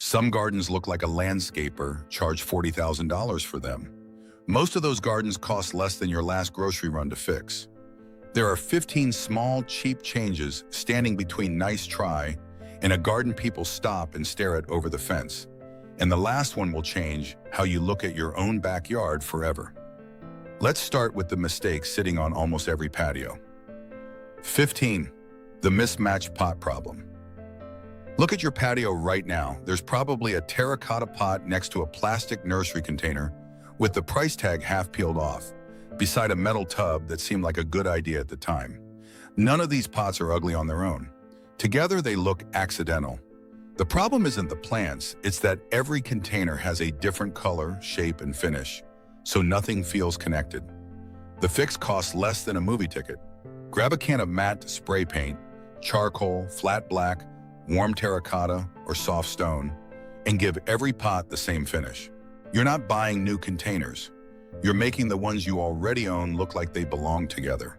Some gardens look like a landscaper, charge $40,000 for them. Most of those gardens cost less than your last grocery run to fix. There are 15 small, cheap changes standing between nice try and a garden people stop and stare at over the fence. And the last one will change how you look at your own backyard forever. Let's start with the mistake sitting on almost every patio. 15. The mismatched pot problem. Look at your patio right now. There's probably a terracotta pot next to a plastic nursery container with the price tag half peeled off, beside a metal tub that seemed like a good idea at the time. None of these pots are ugly on their own. Together they look accidental. The problem isn't the plants, it's that every container has a different color, shape, and finish, so nothing feels connected. The fix costs less than a movie ticket. Grab a can of matte spray paint, charcoal, flat black, warm terracotta, or soft stone, and give every pot the same finish. You're not buying new containers. You're making the ones you already own look like they belong together.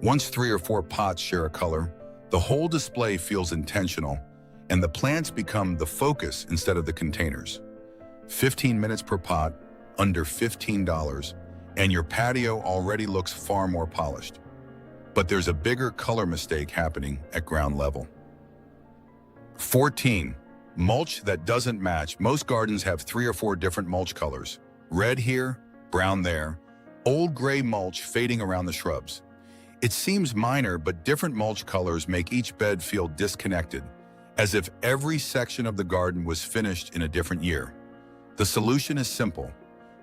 Once 3 or 4 pots share a color, the whole display feels intentional, and the plants become the focus instead of the containers. 15 minutes per pot, under $15, and your patio already looks far more polished. But there's a bigger color mistake happening at ground level. 14. Mulch that doesn't match. Most gardens have 3 or 4 different mulch colors. Red here, brown there, old gray mulch fading around the shrubs. It seems minor, but different mulch colors make each bed feel disconnected, as if every section of the garden was finished in a different year. The solution is simple.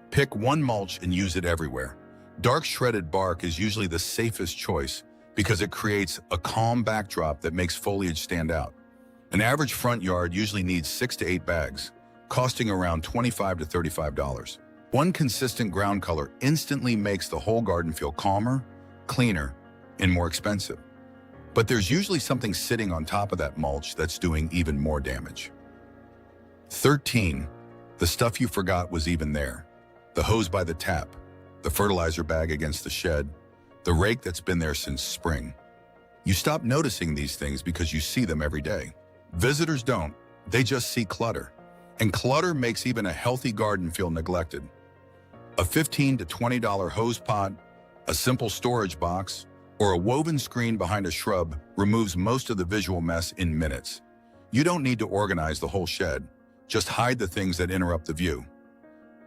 Pick one mulch and use it everywhere. Dark shredded bark is usually the safest choice because it creates a calm backdrop that makes foliage stand out. An average front yard usually needs 6 to 8 bags, costing around $25 to $35. One consistent ground color instantly makes the whole garden feel calmer, cleaner, and more expensive. But there's usually something sitting on top of that mulch that's doing even more damage. 13. The stuff you forgot was even there. The hose by the tap, the fertilizer bag against the shed, the rake that's been there since spring. You stop noticing these things because you see them every day. Visitors don't, they just see clutter. And clutter makes even a healthy garden feel neglected. A $15 to $20 hose pot, a simple storage box, or a woven screen behind a shrub removes most of the visual mess in minutes. You don't need to organize the whole shed, just hide the things that interrupt the view.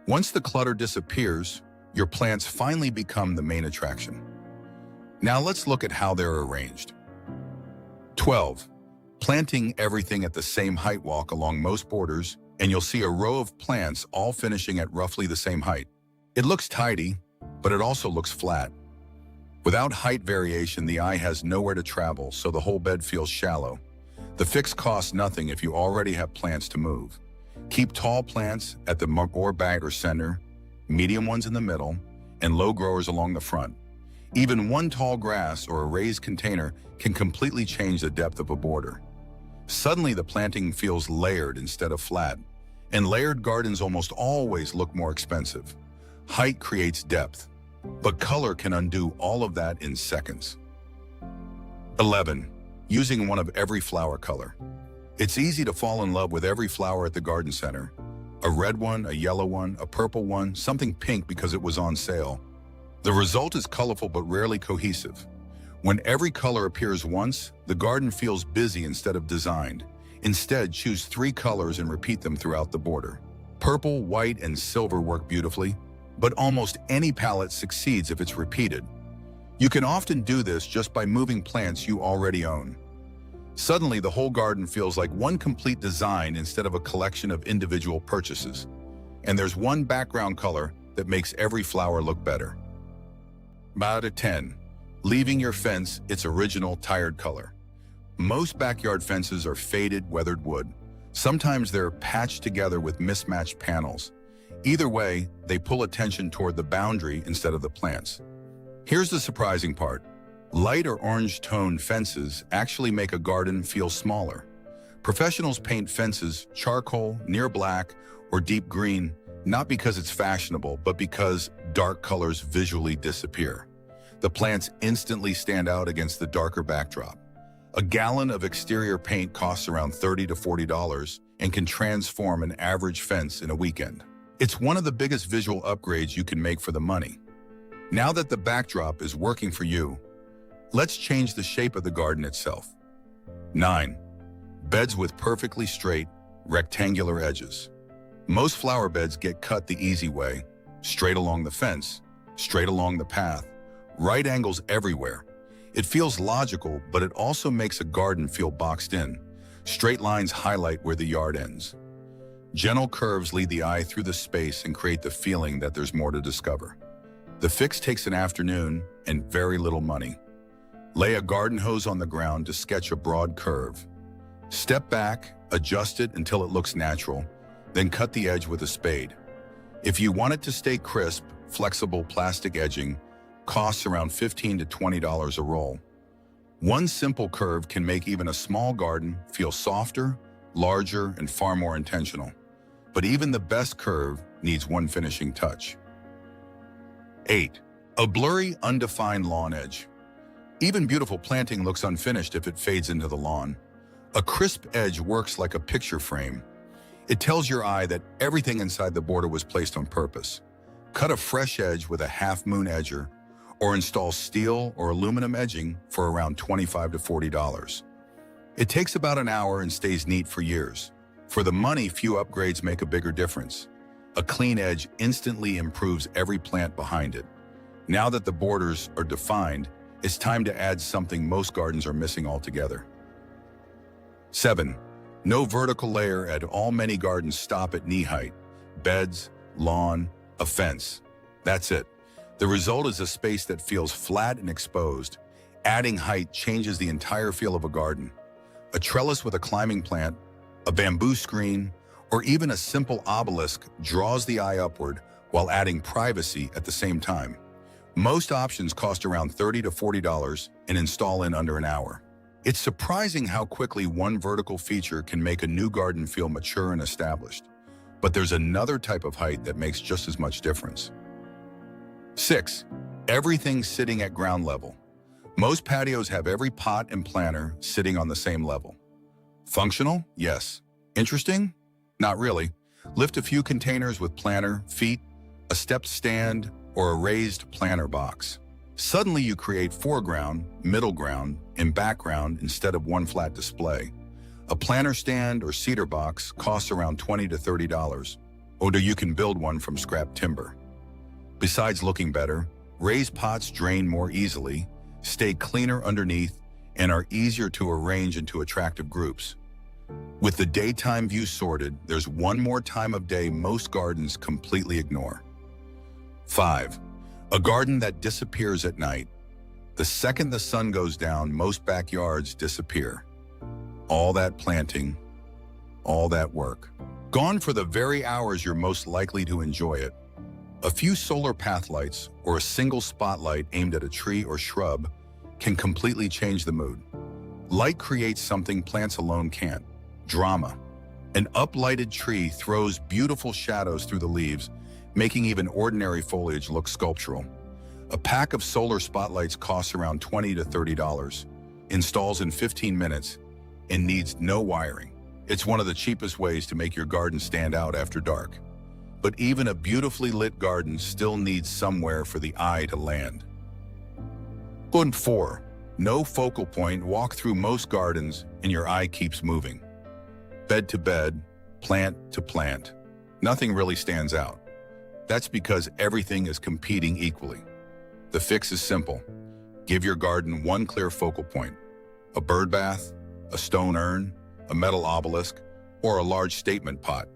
Once the clutter disappears, your plants finally become the main attraction. Now let's look at how they're arranged. 12. Planting everything at the same height. Walk along most borders, and you'll see a row of plants all finishing at roughly the same height. It looks tidy, but it also looks flat. Without height variation, the eye has nowhere to travel, so the whole bed feels shallow. The fix costs nothing if you already have plants to move. Keep tall plants at the bag or center, medium ones in the middle, and low growers along the front. Even one tall grass or a raised container can completely change the depth of a border. Suddenly the planting feels layered instead of flat, and layered gardens almost always look more expensive. Height creates depth, but color can undo all of that in seconds. 11. Using one of every flower color. It's easy to fall in love with every flower at the garden center. A red one, a yellow one, a purple one, something pink because it was on sale. The result is colorful but rarely cohesive. When every color appears once, the garden feels busy instead of designed. Instead, choose 3 colors and repeat them throughout the border. Purple, white, and silver work beautifully, but almost any palette succeeds if it's repeated. You can often do this just by moving plants you already own. Suddenly, the whole garden feels like one complete design instead of a collection of individual purchases. And there's one background color that makes every flower look better. About a 10. Leaving your fence its original tired color. Most backyard fences are faded, weathered wood. Sometimes they're patched together with mismatched panels. Either way, they pull attention toward the boundary instead of the plants. Here's the surprising part. Light or orange-toned fences actually make a garden feel smaller. Professionals paint fences charcoal, near black, or deep green, not because it's fashionable, but because dark colors visually disappear. The plants instantly stand out against the darker backdrop. A gallon of exterior paint costs around $30 to $40, and can transform an average fence in a weekend. It's one of the biggest visual upgrades you can make for the money. Now that the backdrop is working for you, let's change the shape of the garden itself. 9. Beds with perfectly straight, rectangular edges. Most flower beds get cut the easy way, straight along the fence, straight along the path, right angles everywhere. It feels logical, but it also makes a garden feel boxed in. Straight lines highlight where the yard ends. Gentle curves lead the eye through the space and create the feeling that there's more to discover. The fix takes an afternoon and very little money. Lay a garden hose on the ground to sketch a broad curve. Step back, adjust it until it looks natural, then cut the edge with a spade. If you want it to stay crisp, flexible plastic edging costs around $15 to $20 a roll. One simple curve can make even a small garden feel softer, larger, and far more intentional. But even the best curve needs one finishing touch. 8. A blurry, undefined lawn edge. Even beautiful planting looks unfinished if it fades into the lawn. A crisp edge works like a picture frame. It tells your eye that everything inside the border was placed on purpose. Cut a fresh edge with a half-moon edger, or install steel or aluminum edging for around $25 to $40. It takes about an hour and stays neat for years. For the money, few upgrades make a bigger difference. A clean edge instantly improves every plant behind it. Now that the borders are defined, it's time to add something most gardens are missing altogether. 7. No vertical layer at all. Many gardens stop at knee height. Beds, lawn, a fence. That's it. The result is a space that feels flat and exposed. Adding height changes the entire feel of a garden. A trellis with a climbing plant, a bamboo screen, or even a simple obelisk draws the eye upward while adding privacy at the same time. Most options cost around $30 to $40 and install in under an hour. It's surprising how quickly one vertical feature can make a new garden feel mature and established. But there's another type of height that makes just as much difference. 6. Everything sitting at ground level. Most patios have every pot and planter sitting on the same level. Functional? Yes. Interesting? Not really. Lift a few containers with planter, feet, a stepped stand, or a raised planter box. Suddenly you create foreground, middle ground, and background instead of one flat display. A planter stand or cedar box costs around $20 to $30, or you can build one from scrap timber. Besides looking better, raised pots drain more easily, stay cleaner underneath, and are easier to arrange into attractive groups. With the daytime view sorted, there's one more time of day most gardens completely ignore. 5. A garden that disappears at night. The second the sun goes down, most backyards disappear. All that planting, all that work, gone for the very hours you're most likely to enjoy it. A few solar path lights or a single spotlight aimed at a tree or shrub can completely change the mood. Light creates something plants alone can't: drama. An uplighted tree throws beautiful shadows through the leaves, making even ordinary foliage look sculptural. A pack of solar spotlights costs around $20 to $30, installs in 15 minutes, and needs no wiring. It's one of the cheapest ways to make your garden stand out after dark. But even a beautifully lit garden still needs somewhere for the eye to land. 4. No focal point. Walk through most gardens and your eye keeps moving. Bed to bed, plant to plant. Nothing really stands out. That's because everything is competing equally. The fix is simple. Give your garden one clear focal point: a bird bath, a stone urn, a metal obelisk, or a large statement pot.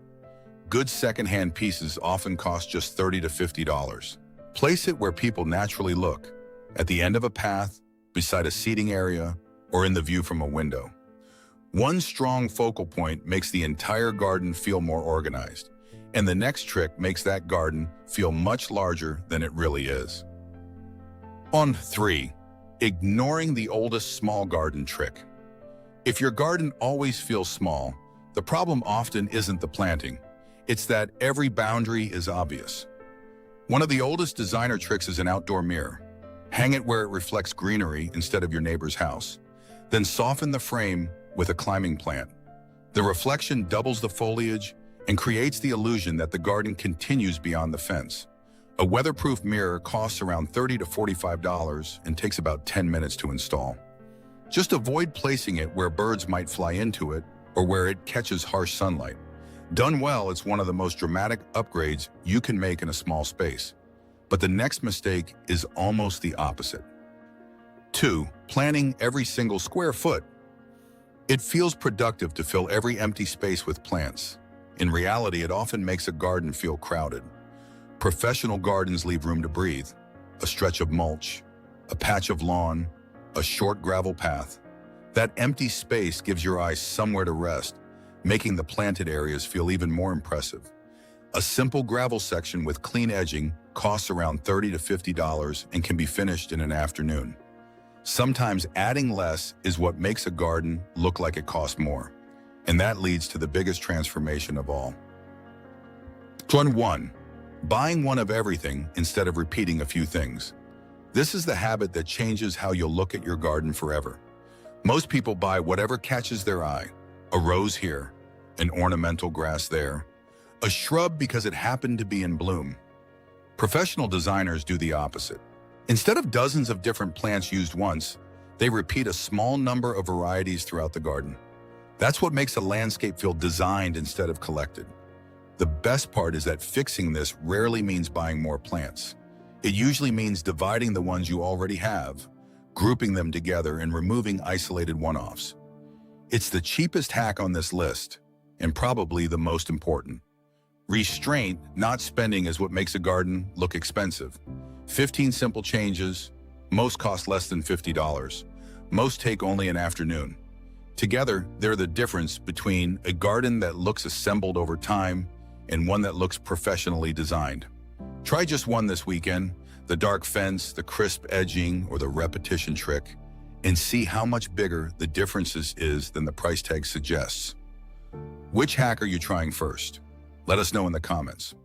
Good secondhand pieces often cost just $30 to $50. Place it where people naturally look, at the end of a path, beside a seating area, or in the view from a window. One strong focal point makes the entire garden feel more organized, and the next trick makes that garden feel much larger than it really is. 3. Ignoring the oldest small garden trick. If your garden always feels small, the problem often isn't the planting. It's that every boundary is obvious. One of the oldest designer tricks is an outdoor mirror. Hang it where it reflects greenery instead of your neighbor's house. Then soften the frame with a climbing plant. The reflection doubles the foliage and creates the illusion that the garden continues beyond the fence. A weatherproof mirror costs around $30 to $45 and takes about 10 minutes to install. Just avoid placing it where birds might fly into it or where it catches harsh sunlight. Done well, it's one of the most dramatic upgrades you can make in a small space. But the next mistake is almost the opposite. 2. Planning every single square foot. It feels productive to fill every empty space with plants. In reality, it often makes a garden feel crowded. Professional gardens leave room to breathe. A stretch of mulch, a patch of lawn, a short gravel path. That empty space gives your eyes somewhere to rest, making the planted areas feel even more impressive. A simple gravel section with clean edging costs around $30 to $50 and can be finished in an afternoon. Sometimes adding less is what makes a garden look like it costs more. And that leads to the biggest transformation of all. 1. Buying one of everything instead of repeating a few things. This is the habit that changes how you'll look at your garden forever. Most people buy whatever catches their eye. A rose here, an ornamental grass there, a shrub because it happened to be in bloom. Professional designers do the opposite. Instead of dozens of different plants used once, they repeat a small number of varieties throughout the garden. That's what makes a landscape feel designed instead of collected. The best part is that fixing this rarely means buying more plants. It usually means dividing the ones you already have, grouping them together, and removing isolated one-offs. It's the cheapest hack on this list, and probably the most important. Restraint, not spending, is what makes a garden look expensive. 15 simple changes, most cost less than $50. Most take only an afternoon. Together, they're the difference between a garden that looks assembled over time and one that looks professionally designed. Try just one this weekend, the dark fence, the crisp edging, or the repetition trick, and see how much bigger the differences is than the price tag suggests. Which hack are you trying first? Let us know in the comments.